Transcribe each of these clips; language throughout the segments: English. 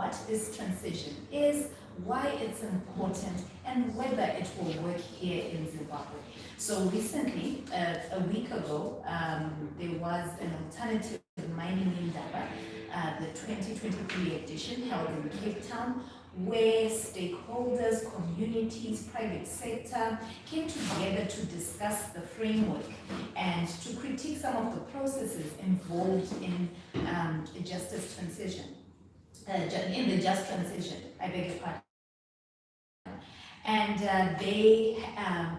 what this transition is, why it's important, and whether it will work here in Zimbabwe. So recently, a week ago, there was an alternative mining indaba, the 2023 edition held in Cape Town, where stakeholders, communities, private sector came together to discuss the framework and to critique some of the processes involved in justice transition, in the just transition, I beg your pardon. And they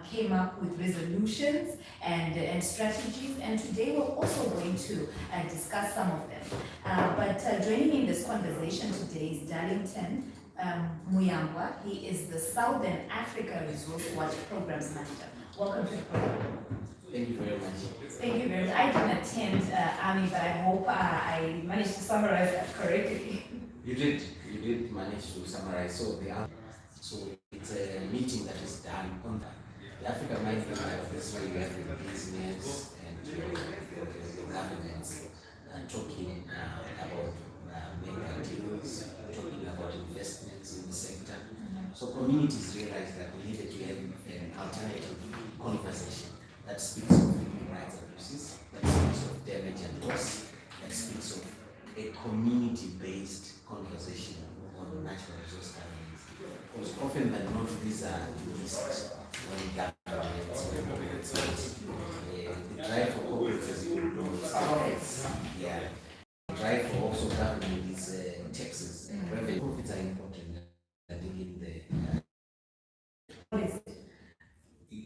came up with resolutions and strategies, and today we're also going to discuss some of them. But joining in this conversation today is Darlington Muyangwa. He is the Southern Africa Resource Watch Programs Manager. Welcome to the program. Thank you very much. Thank you very much. I didn't attend Ami, but I hope I managed to summarize that correctly. You did manage to summarize. So it's a meeting that is done on the Africa Mining Indaba. This way you have the business and the governments talking about mega deals, talking about investments in the sector. So communities realized that we needed to have an alternative conversation that speaks of human rights abuses, that speaks of damage and loss, that speaks of a community-based conversation on natural resource governance. Because often than not, these are missed when governments, when corporates, the drive for corporates is the drive for also government is taxes and revenue. Profits are important. I think in the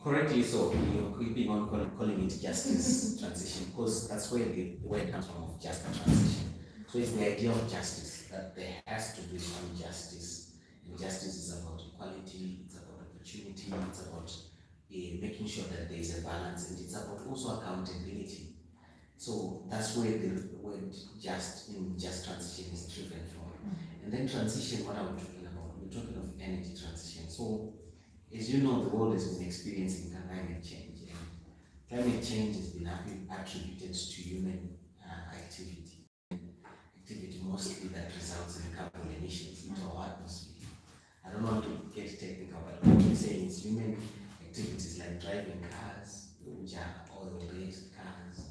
correctly so, you're keeping on calling it justice transition because that's where the word comes from, of just transition. So it's the idea of justice, that there has to be some justice. And justice is about equality, it's about opportunity, it's about making sure that there is a balance, and it's about also accountability. So that's where the word just in just transition is driven from. And then transition, what are we talking about? We're talking of energy transition. So as you know, the world has been experiencing climate change, and climate change has been attributed to human activity mostly that results in carbon emissions into our atmosphere. I don't want to get technical, but what I'm saying is human activities like driving cars, which are oil-based cars,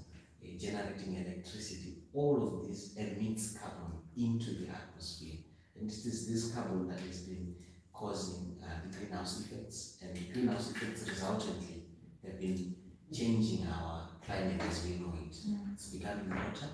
generating electricity, all of this emits carbon into the atmosphere. And it is this carbon that has been causing the greenhouse effects, and the greenhouse effects resultantly have been changing our climate as we know it. It's becoming hotter.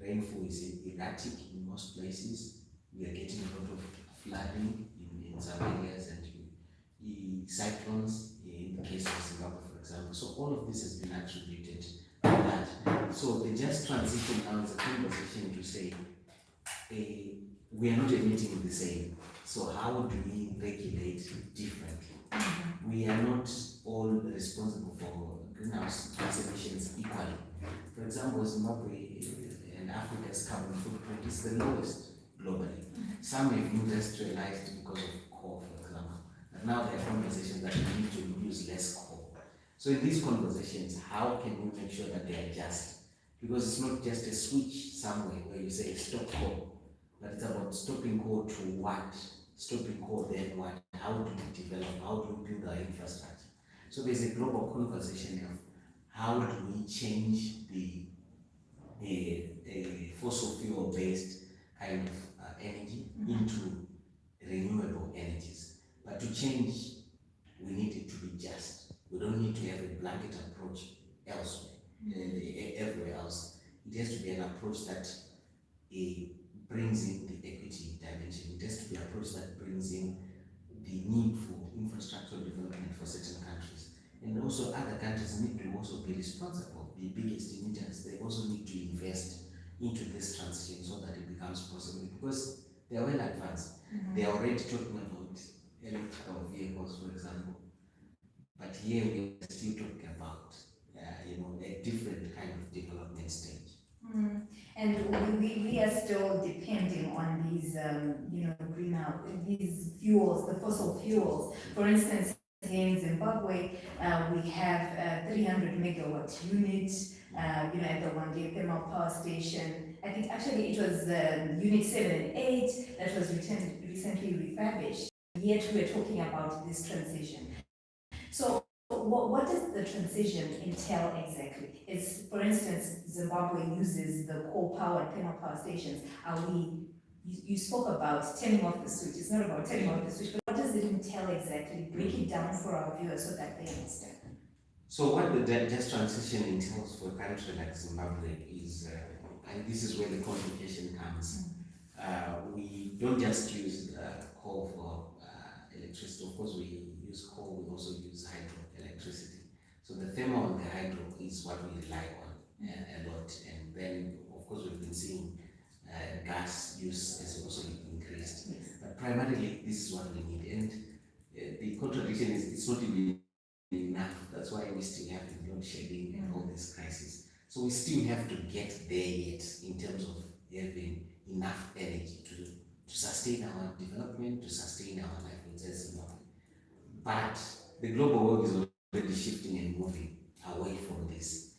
Rainfall is erratic in most places. We are getting a lot of flooding in some areas and cyclones in the case of Zimbabwe, for example. So all of this has been attributed to that. So the just transition now is a conversation to say we are not emitting the same. So how do we regulate differently? We are not all responsible for greenhouse gas emissions equally. For example, Zimbabwe and Africa's carbon footprint is the lowest globally. Some have industrialized because of coal, for example. But now there are conversations that we need to use less coal. So in these conversations, how can we make sure that they are just? Because it's not just a switch somewhere where you say stop coal, but it's about stopping coal to what? Stopping coal, then what? How do we develop? How do we build our infrastructure? So there's a global conversation of how do we change the fossil fuel based kind of energy into renewable energies. But to change, we need it to be just. We don't need to have a blanket approach elsewhere, everywhere else. It has to be an approach that brings in the equity dimension. It has to be an approach that brings in the need for infrastructural development for certain countries. And also other countries need to also be responsible. The biggest emitters, they also need to invest into this transition so that it becomes possible, because they are well advanced. They are already talking about electrical vehicles, for example. But here we are still talking about a different kind of development stage. And we are still depending on these, greenhouse, these fuels, the fossil fuels. For instance, here in Zimbabwe, we have a 300 megawatt unit, at the one day thermal power station. I think actually it was Unit 7 and 8 that was recently refurbished. Yet we're talking about this transition. So what does the transition entail exactly? Is, for instance, Zimbabwe uses the coal power and thermal power stations. You spoke about turning off the switch. It's not about turning off the switch, but what does it entail exactly? Break it down for our viewers so that they understand. So what the just transition entails for a country like Zimbabwe is, and this is where the complication comes. We don't just use coal for electricity. Of course, we use coal. We also use hydroelectricity. So the thermal and the hydro is what we rely on a lot. And then, of course, we've been seeing gas use has also increased. But primarily, this is what we need. And the contradiction is it's not even enough. That's why we still have load shedding and all this crisis. So we still have to get there yet in terms of having enough energy to sustain our development, to sustain our livelihoods as Zimbabwe. But the global world is already shifting and moving away from this.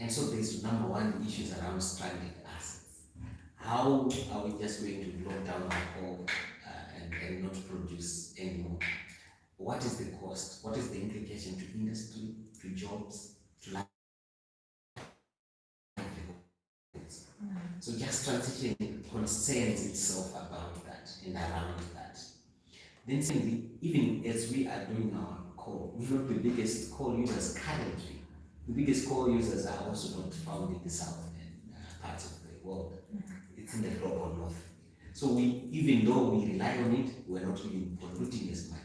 And so there's number one issues around stranded assets. How are we just going to lock down our coal and not produce anymore? What is the cost? What is the implication to industry, to jobs, to livelihoods? So just transition concerns itself about that and around that. Then secondly, even as we are doing our coal, we're not the biggest coal users currently. The biggest coal users are also not found in the south and parts of the world. It's in the global north. So we, even though we rely on it, we're not even polluting as much.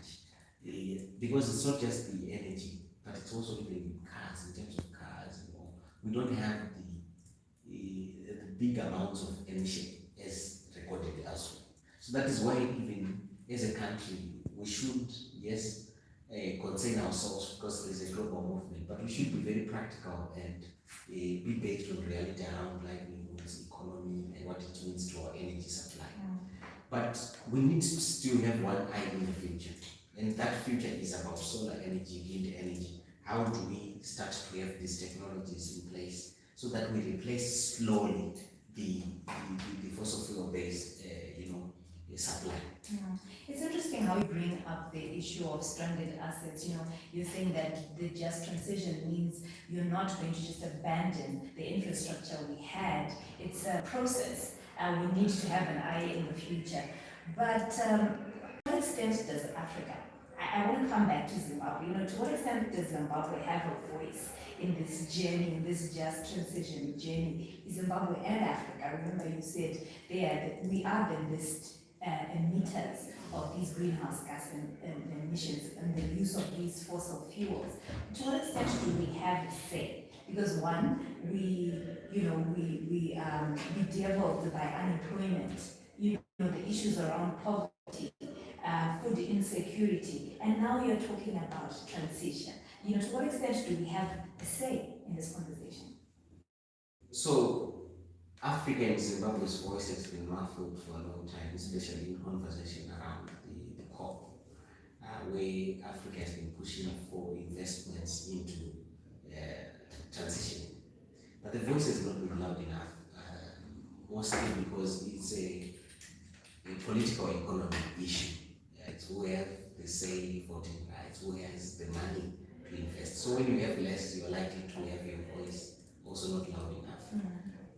Because it's not just the energy, but it's also even cars, in terms of cars. We don't have the big amounts of emission as recorded elsewhere. So that is why even as a country, we should, yes, concern ourselves because there's a global movement, but we should be very practical and be based on reality around livelihoods, economy, and what it means to our energy supply. But we need to still have one eye in the future. And that future is about solar energy, wind energy. How do we start to have these technologies in place so that we replace slowly the fossil fuel based supply? It's interesting how you bring up the issue of stranded assets. You're saying that the just transition means you're not going to just abandon the infrastructure we had. It's a process. We need to have an eye in the future. But to what extent does Africa, I want to come back to Zimbabwe, to what extent does Zimbabwe have a voice in this journey, in this just transition journey? Zimbabwe and Africa, remember you said we are the least emitters of these greenhouse gas emissions and the use of these fossil fuels. To what extent do we have a say? Because one, we bedeviled by unemployment, the issues around poverty, food insecurity, and now you're talking about transition. To what extent do we have a say in this conversation? So Africa and Zimbabwe's voice has been muffled for a long time, especially in conversation around the COP, where Africa has been pushing for investments into transition. But the voice has not been loud enough, mostly because it's a political economy issue. It's where they say voting rights, where is the money to invest. So when you have less, you're likely to have your voice also not loud enough.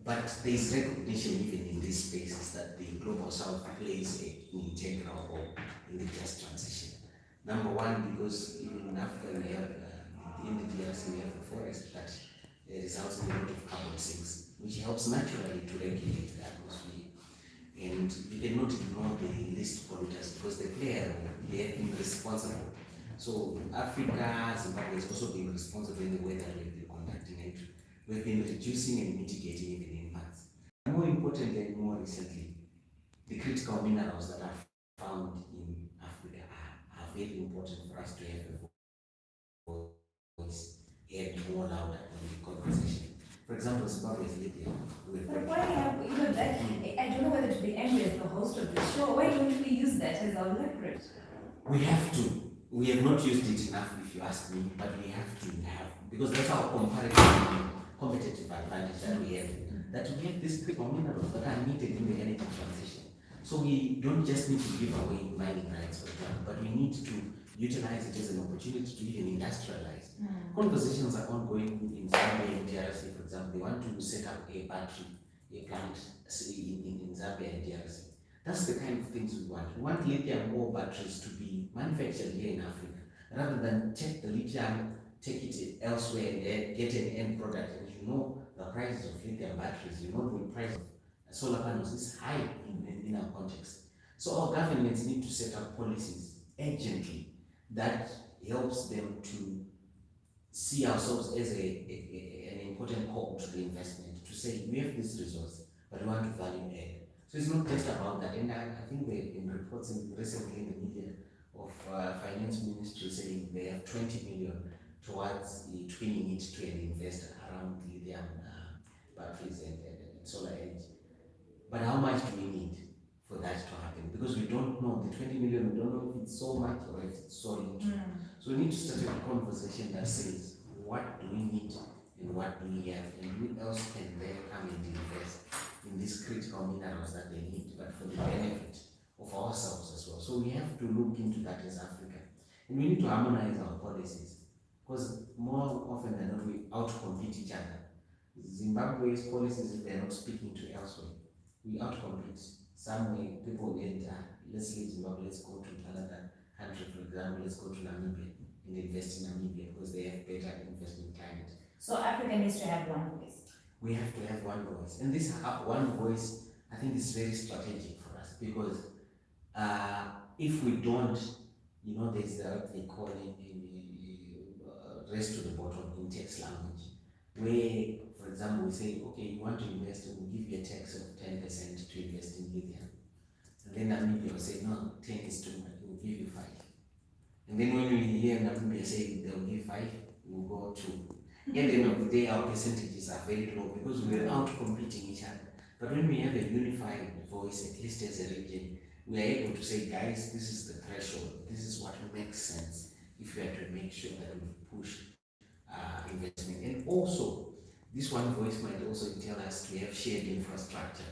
But there is recognition even in these spaces that the Global South plays an integral role in the just transition. Number one, because even in Africa we have, in the DRC we have the forest that results in a lot of carbon sinks, which helps naturally to regulate the atmosphere. And you cannot ignore the least polluters because they play a role, they have been responsible. So Africa, Zimbabwe has also been responsible in the way that we've been conducting it. We've been reducing and mitigating even impacts. More importantly and more recently, the critical minerals that are found in Africa are very important for us to have a voice and more louder in the conversation. For example, Zimbabwe's lithium. But why have that? I don't know whether to be angry as the host of the show. Why don't we use that as our leverage? We have to. We have not used it enough, if you ask me, but we have to have, because that's our competitive advantage that we have. that we have these critical minerals that are needed in the energy transition. So we don't just need to give away mining rights, for example, but we need to utilize it as an opportunity to even industrialize. Conversations are ongoing in Zambia and DRC, for example. They want to set up a battery, a plant in Zambia and DRC. That's the kind of things we want. We want lithium ore batteries to be manufactured here in Africa, rather than take the lithium, take it elsewhere and then get an end product. And you know the prices of lithium batteries, you know the price of solar panels is high in our context. So our governments need to set up policies urgently that helps them to see ourselves as an important core to the investment, to say we have this resource, but we want to value add. So it's not just about that. And I think in reports recently in the media of finance ministry saying they have 20 million towards twinning it to an investor around lithium batteries and solar energy. But how much do we need for that to happen? Because we don't know, the 20 million, we don't know if it's so much or if it's so little. So we need to start a conversation that says, what do we need and what do we have, and who else can then come and invest in these critical minerals that they need, but for the benefit of ourselves as well. So we have to look into that as Africa. And we need to harmonize our policies, because more often than not, we outcompete each other. Zimbabwe's policies, if they're not speaking to elsewhere, we outcompete. Somewhere people get, let's leave Zimbabwe, let's go to another country, for example, let's go to Namibia and invest in Namibia because they have better investment climate. So Africa needs to have one voice. We have to have one voice. And this one voice, I think, is very strategic for us, because if we don't, you know, there's what they call it race to the bottom in text language, where, for example, we say, okay, you want to invest, and we'll give you a tax of 10% to invest in lithium. And then Namibia will say, no, 10 is too much, we'll give you 5. And then when we hear Namibia say they'll give 5, we'll go 2. At the end of the day, our percentages are very low because we're out competing each other. But when we have a unified voice, at least as a region, we are able to say, guys, this is the threshold, this is what makes sense if we are to make sure that we push investment. And also, this one voice might also tell us to have shared infrastructure,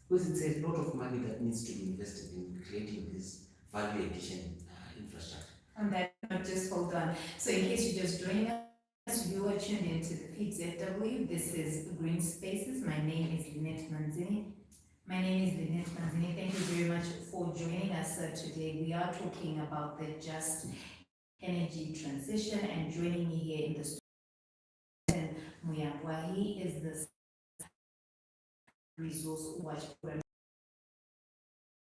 because it's a lot of money that needs to be invested in creating this value addition infrastructure. On that note, just hold on. So in case you're just joining us, you are tuned into the Feed ZW. This is Green Spaces. My name is Lynette Manzini. Thank you very much for joining us today. We are talking about the just energy transition, and joining me here in the studio, Muyangwa. He is the resource watch program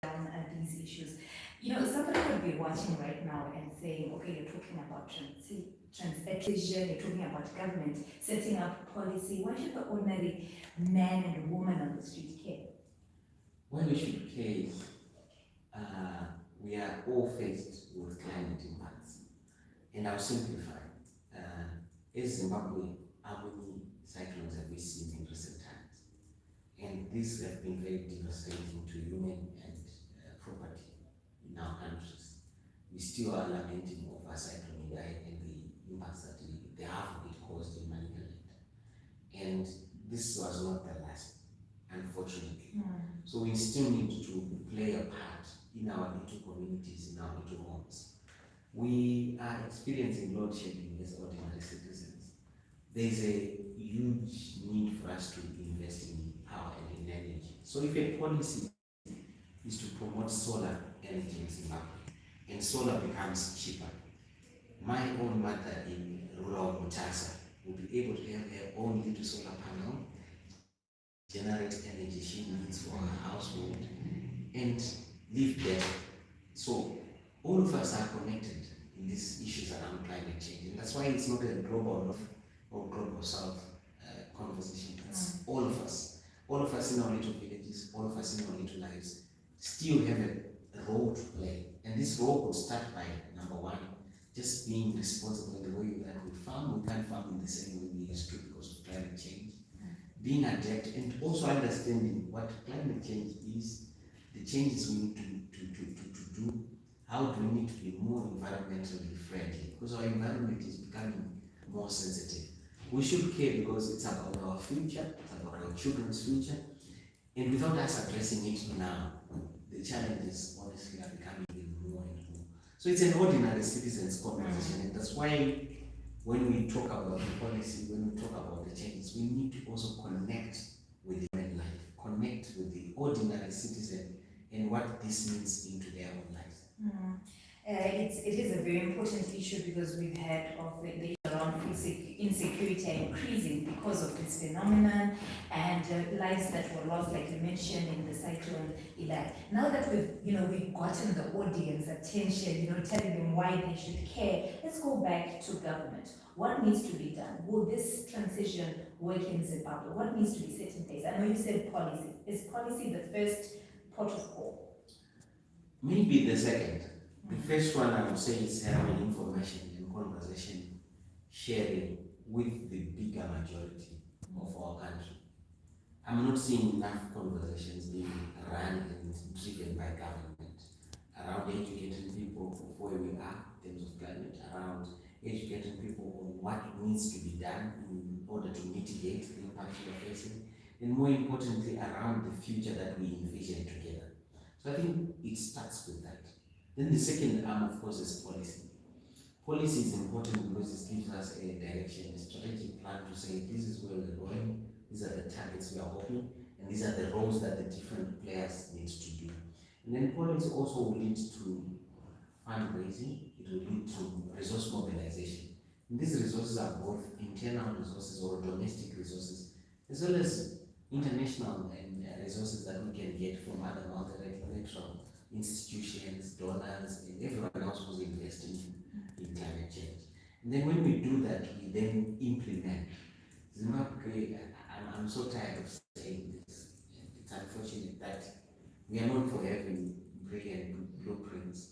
on these issues. You know, somebody could be watching right now and saying, okay, you're talking about transition, you're talking about government setting up policy. Why should the ordinary man and woman on the street care? Well, we should care. We are all faced with climate impacts. And I'll simplify. As Zimbabwe, how many cyclones have we seen in recent times? And these have been very devastating to human and property in our countries. We still are lamenting over Cyclone Idai and the impacts that the half of it caused in Manicaland. And this was not the last, unfortunately. So we still need to play a part in our little communities, in our little homes. We are experiencing load shedding as ordinary citizens. There's a huge need for us to invest in power and in energy. So if a policy is to promote solar energy in Zimbabwe, and solar becomes cheaper, my own mother in rural Mutasa will be able to have her own little solar panel, generate energy she needs for her household, and live there. So all of us are connected in these issues around climate change, and that's why it's not a global north or global south conversation. It's all of us. All of us in our little villages, all of us in our little lives still have a role to play. And this role could start by, number one, just being responsible in the way that we farm. We can't farm in the same way we used to because of climate change. Being adept and also understanding what climate change is, the changes we need to do, how do we need to be more environmentally friendly, because our environment is becoming more sensitive. We should care because it's about our future, it's about our children's future. And without us addressing it now, the challenges honestly are becoming even more and more. So it's an ordinary citizens conversation, and that's why when we talk about the policy, when we talk about the changes, we need to also connect with the human life, connect with the ordinary citizen and what this means into their own lives. It is a very important issue because we've had of the issue around insecurity increasing because of this phenomenon, and lives that were lost, like you mentioned in the cyclone Eli. Now that we've gotten the audience attention, telling them why they should care, let's go back to government. What needs to be done? Will this transition work in Zimbabwe? What needs to be set in place? I know you said policy. Is policy the first port of call? Maybe the second. The first one I would say is having information and conversation sharing with the bigger majority of our country. I'm not seeing enough conversations being run and driven by government around educating people of where we are in terms of climate, around educating people on what needs to be done in order to mitigate the impact we are facing, and more importantly, around the future that we envision together. So I think it starts with that. Then the second arm, of course, is policy. Policy is important because it gives us a direction, a strategic plan to say this is where we're going, these are the targets we are hoping, and these are the roles that the different players need to do. And then policy also will lead to fundraising, it will lead to resource mobilization. And these resources are both internal resources or domestic resources, as well as international and resources that we can get from other multilateral institutions, donors, and everyone else who's investing in climate change. And then when we do that, we then implement. Zimbabwe, I'm so tired of saying this. It's unfortunate that we are known for having brilliant blueprints,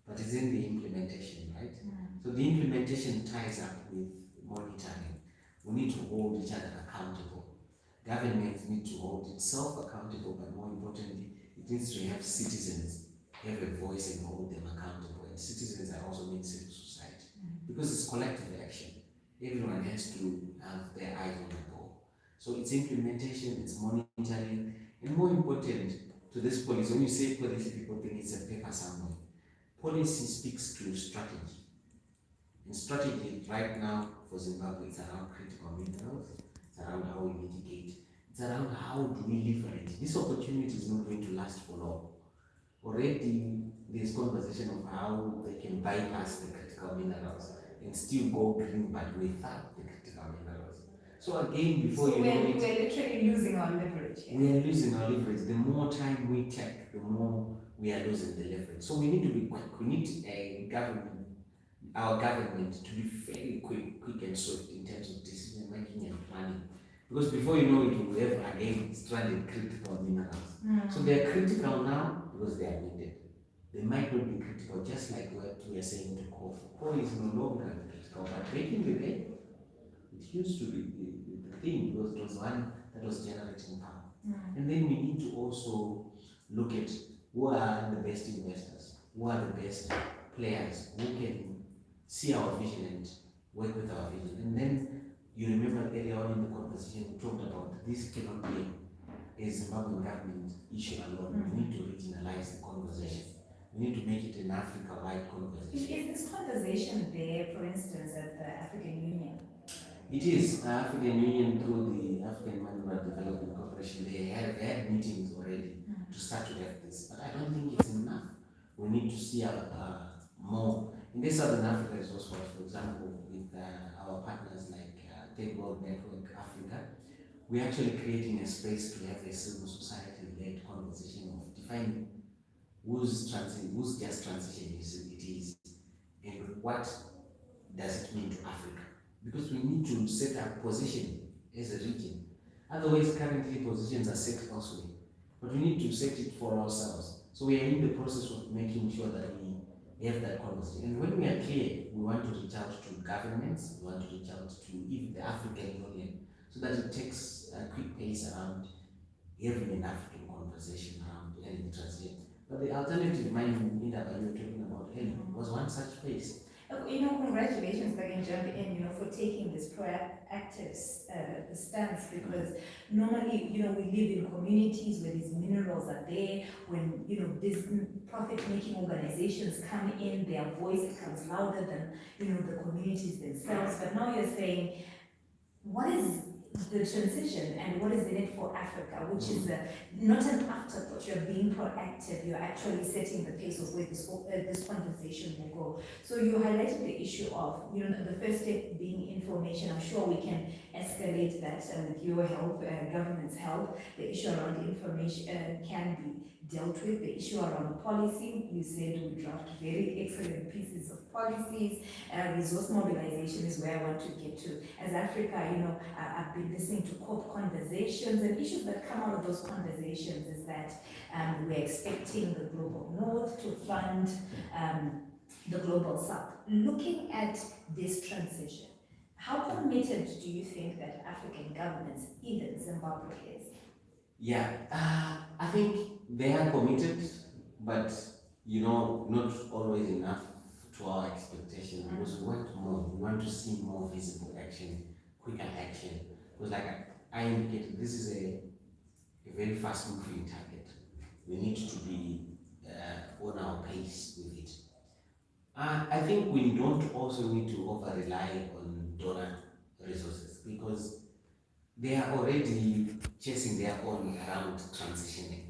but it's in the implementation, right? So the implementation ties up with monitoring. We need to hold each other accountable. Governments need to hold itself accountable, but more importantly, it needs to have citizens have a voice and hold them accountable. And citizens are also in civil society because it's collective action. Everyone has to have their eyes on the ball. So it's implementation, it's monitoring, and more important to this policy. When you say policy, people think it's a paper somewhere. Policy speaks to strategy. And strategy right now for Zimbabwe is around critical minerals, it's around how we mitigate, it's around how do we leverage. This opportunity is not going to last for long. Already there's conversation of how they can bypass the critical minerals and still go green, but without the critical minerals. So again, before you know it, we're literally losing our leverage. We are losing our leverage. The more time we take, the more we are losing the leverage. So we need to be quick. We need our government to be very quick and swift in terms of decision making and planning. Because before you know it, we will have again stranded critical minerals. So they are critical now because they are needed. They might not be critical, just like what we are saying to coal. Coal is no longer critical, but back in the day, it used to be the thing because it was one that was generating power. And then we need to also look at who are the best investors, who are the best players, who can see our vision and work with our vision. And then you remember earlier on in the conversation, we talked about this cannot be a Zimbabwean government issue alone. We need to regionalize the conversation. We need to make it an Africa-wide conversation. Is this conversation there, for instance, at the African Union? It is. The African Union, through the African Mineral Development Corporation, they had meetings already to start to have this. But I don't think it's enough. We need to see more. In this Southern Africa Resource Force, for example, with our partners like Third World Network Africa, we're actually creating a space to have a civil society-led conversation of defining whose just transition it is and what does it mean to Africa. Because we need to set our position as a region. Otherwise, currently positions are set elsewhere. But we need to set it for ourselves. So we are in the process of making sure that we have that conversation. And when we are clear, we want to reach out to governments, we want to reach out to even the African Union, so that it takes a quick pace around having an African conversation around energy transition. But the alternative mining industry you were talking about earlier was one such pace. Congratulations, if I can jump in, for taking this proactive stance, because normally, we live in communities where these minerals are there. When, these profit-making organizations come in, their voice becomes louder than, the communities themselves. But now you're saying, what is the transition and what is in it for Africa, which is not an afterthought. You're being proactive. You're actually setting the pace of where this conversation will go. So you highlighted the issue of, the first step being information. I'm sure we can escalate that with your help, government's help. The issue around information can be dealt with. The issue around policy, you said we draft very excellent pieces of policies. Resource mobilization is where I want to get to. As Africa, I've been listening to COP conversations, and issues that come out of those conversations is that we're expecting the global north to fund the global south. Looking at this transition, how committed do you think that African governments, even Zimbabwe, is? Yeah, I think they are committed, but not always enough to our expectation, because we want more. We want to see more visible action, quicker action. Because, like I indicated, this is a very fast moving target. We need to be on our pace with it. I think we don't also need to over rely on donor resources, because they are already chasing their own around transitioning.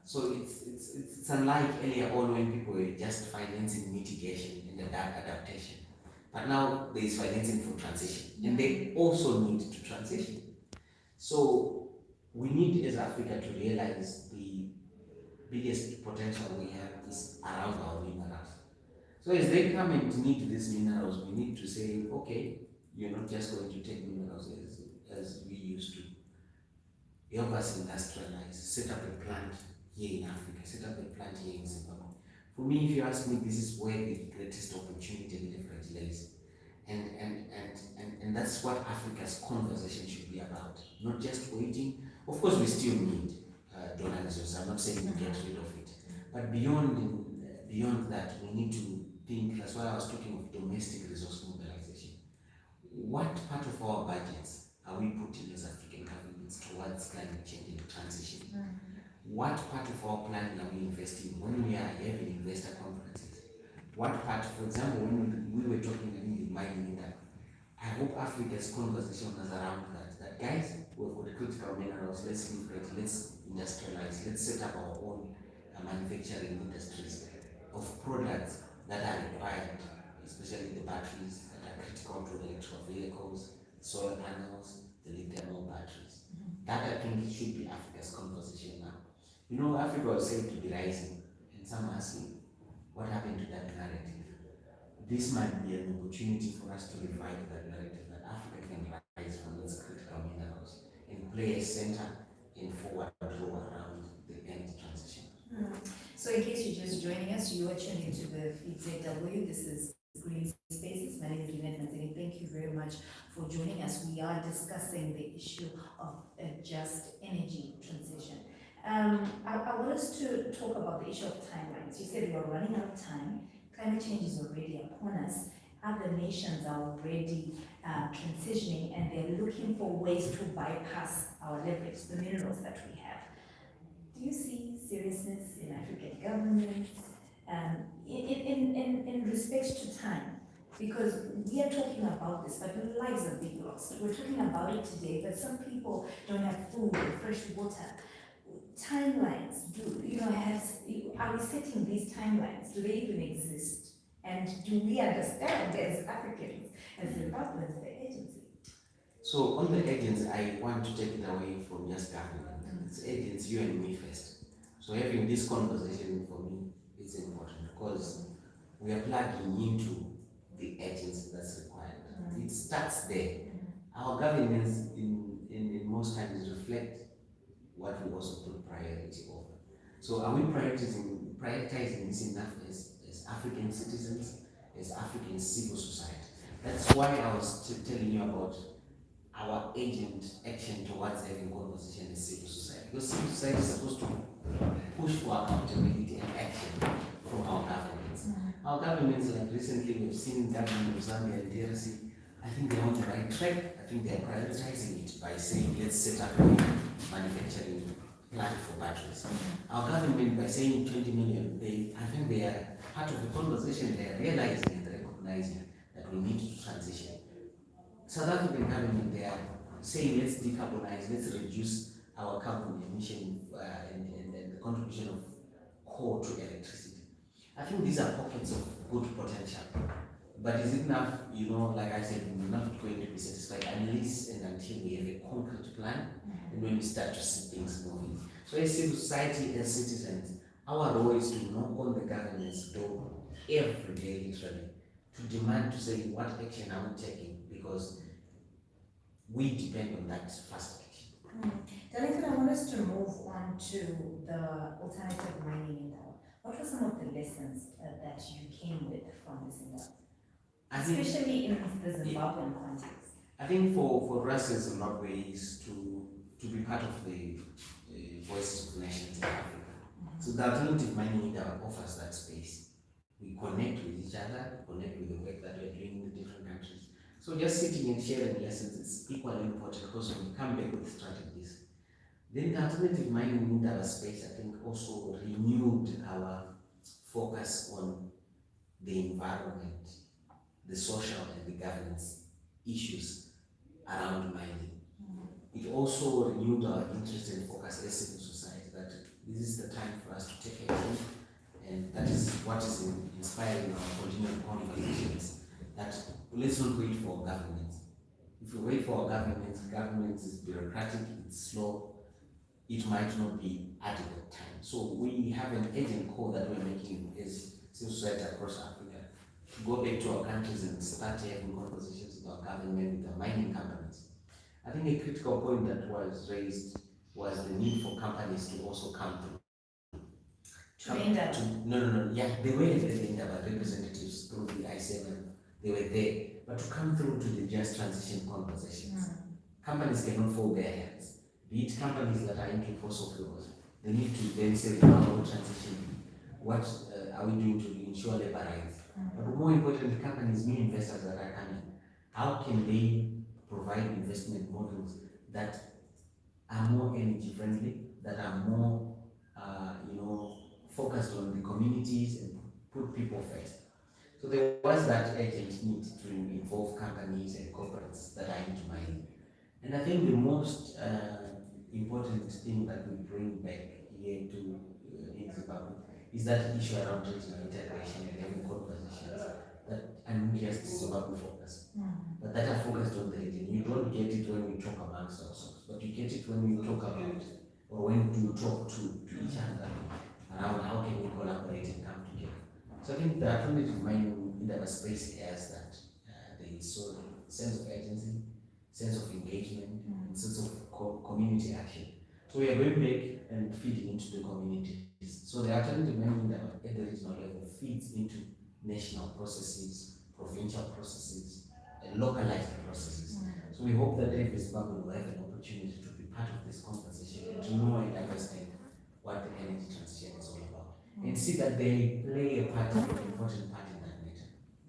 So it's unlike earlier on when people were just financing mitigation and adaptation. But now there is financing for transition, and they also need to transition. So we need, as Africa, to realize the biggest potential we have is around our minerals. So as they come and need these minerals, we need to say, okay, you're not just going to take minerals as we used to. Help us industrialize, set up a plant here in Africa, set up a plant here in Zimbabwe. For me, if you ask me, this is where the greatest opportunity and leverage lays. And that's what Africa's conversation should be about. Not just waiting. Of course, we still need donor resources. I'm not saying we get rid of it. But beyond that, we need to think. That's why I was talking of domestic resource mobilization. What part of our budgets are we putting as African governments towards climate change and transition? What part of our planning are we investing when we are having investor conferences? What part, for example, when we were talking in the mining industry, I hope Africa's conversation was around that guys, we've got critical minerals, let's liberate, let's industrialize, let's set up our own manufacturing industries of products that are required, especially the batteries that are critical to the electrical vehicles, solar panels, the lithium batteries. That, I think, should be Africa's conversation now. Africa was said to be rising, and some are asking, what happened to that narrative? This might be an opportunity for us to revive that narrative, that Africa can rise from its critical minerals and play a center in forward row around the energy transition. So in case you're just joining us, you are tuned into the ZW. This is Green Spaces. My name is Lynette Manzini. Thank you very much for joining us. We are discussing the issue of a just energy transition. I want us to talk about the issue of timelines. You said we are running out of time. Climate change is already upon us. Other nations are already transitioning, and they're looking for ways to bypass our leverage, the minerals that we have. Do you see seriousness in African governments in respect to time? Because we are talking about this, but lives are being lost. We're talking about it today, but some people don't have food or fresh water. Timelines, are we setting these timelines? Do they even exist? And do we understand as Africans, as Zimbabweans, the agency? So on the agency, I want to take it away from just government. It's agents, you and me first. So having this conversation for me is important, because we are plugging into the agency that's required. It starts there. Our governments in most times reflect what we also put priority over. So are we prioritizing this enough as African citizens, as African civil society? That's why I was telling you about our agent action towards having conversation in civil society. Because civil society is supposed to push for accountability and action from our governments. Our governments, like recently, we've seen government of Zambia and DRC. I think they're on the right track. I think they're prioritizing it by saying, let's set up a manufacturing plant for batteries. Our government, by saying 20 million, I think they are part of the conversation. They are realizing and recognizing that we need to transition. South African government, they are saying, let's decarbonize, let's reduce our carbon emission and the contribution of coal to electricity. I think these are pockets of good potential. But is it enough? Like I said, we're not going to be satisfied unless and until we have a concrete plan and when we start to see things moving. So as civil society, as citizens, our role is to knock on the government's door every day, literally, to demand to say what action are we taking, because we depend on that first action. Darlington, I want us to move on to the alternative mining industry. What were some of the lessons that you came with from this industry? Especially in the Zimbabwean context. I think for us as Zimbabweans to be part of the voices of nations in Africa. So the alternative mining industry offers that space. We connect with each other, connect with the work that we're doing in the different countries. So just sitting and sharing lessons is equally important, because when we come back with strategies. Then the alternative mining industry space, I think, also renewed our focus on the environment, the social and the governance issues around mining. It also renewed our interest and focus as civil society, that this is the time for us to take action, and that is what is inspiring our continued conversations, that let's not wait for governments. If we wait for government is bureaucratic, it's slow, it might not be adequate time. So we have an agent call that we're making as civil society across Africa, to go back to our countries and start having conversations with our government, with the mining companies. I think a critical point that was raised was the need for companies to also come through. No. Yeah, they were at the end about representatives through the I7. They were there. But to come through to the just transition conversations, companies cannot fold their hands. Be it companies that are into fossil fuels, they need to then say, how are we transitioning? What are we doing to ensure labor rights? But more importantly, companies, new investors that are coming, how can they provide investment models that are more energy friendly, that are more, focused on the communities and put people first. So there was that urgent need to involve companies and corporates that are into mining. And I think the most important thing that we bring back here to in Zimbabwe is that issue around regional integration and having conversations that are not just Zimbabwe focused, but that are focused on the region. You don't get it when we talk amongst ourselves, but you get it when we talk about, or when you talk to each other around how can we collaborate and come together. So I think the alternative mining in that space has that. There is so sense of agency, sense of engagement, and sense of community action. So we are going back and feeding into the communities. So the alternative mining at the regional level feeds into national processes, provincial processes, and localized processes. So we hope that every Zimbabwean will have an opportunity to be part of this conversation and to know and understand what the energy transition is all about, and see that they play an important part in that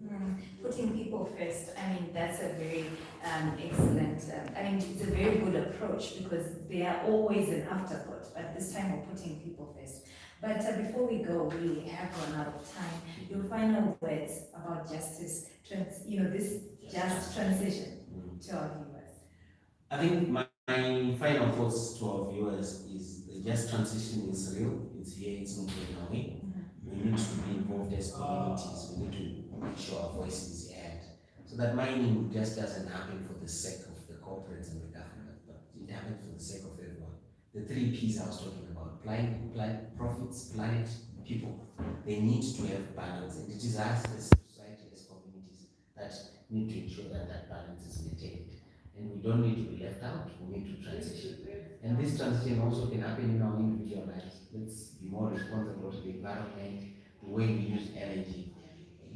matter. Putting people first, I mean, that's a very excellent, it's a very good approach, because they are always an afterthought, but this time we're putting people first. But before we go, we have run out of time. Your final words about justice, this just transition to our viewers. I think my final thoughts to our viewers is the just transition is real, it's here, it's not going away. We need to be involved as communities, we need to make sure our voice is heard. So that mining just doesn't happen for the sake of the corporates and the government, but it happens for the sake of everyone. The 3 P's I was talking about, profits, planet, people, they need to have balance, and it is us as society, as communities, that need to ensure that that balance is maintained. And we don't need to be left out, we need to transition. And this transition also can happen in our individual lives. Let's be more responsible to the environment, the way we use energy.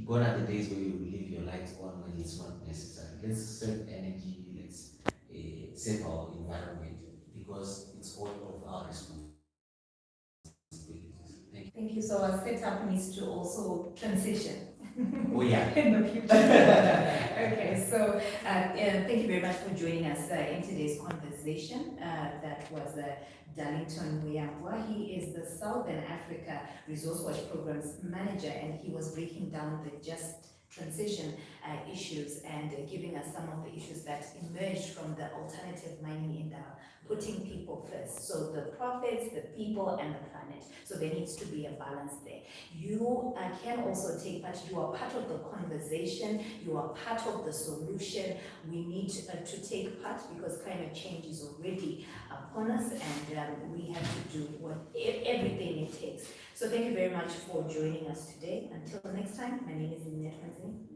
Gone are the days where you leave your lights on when it's not necessary. Let's save energy, let's save our environment, because it's all of our responsibility. Thank you. So our setup needs to also transition. Oh yeah. in the future. Okay, so thank you very much for joining us in today's conversation. That was Darlington Muyambwa. He is the Southern Africa Resource Watch Programs Manager, and he was breaking down the just transition issues and giving us some of the issues that emerged from the alternative mining in putting people first. So the profits, the people, and the planet. So there needs to be a balance there. You can also take part, you are part of the conversation, you are part of the solution. We need to take part because climate change is already upon us, and we have to do everything it takes. So thank you very much for joining us today. Until next time, my name is Ninette Manzini.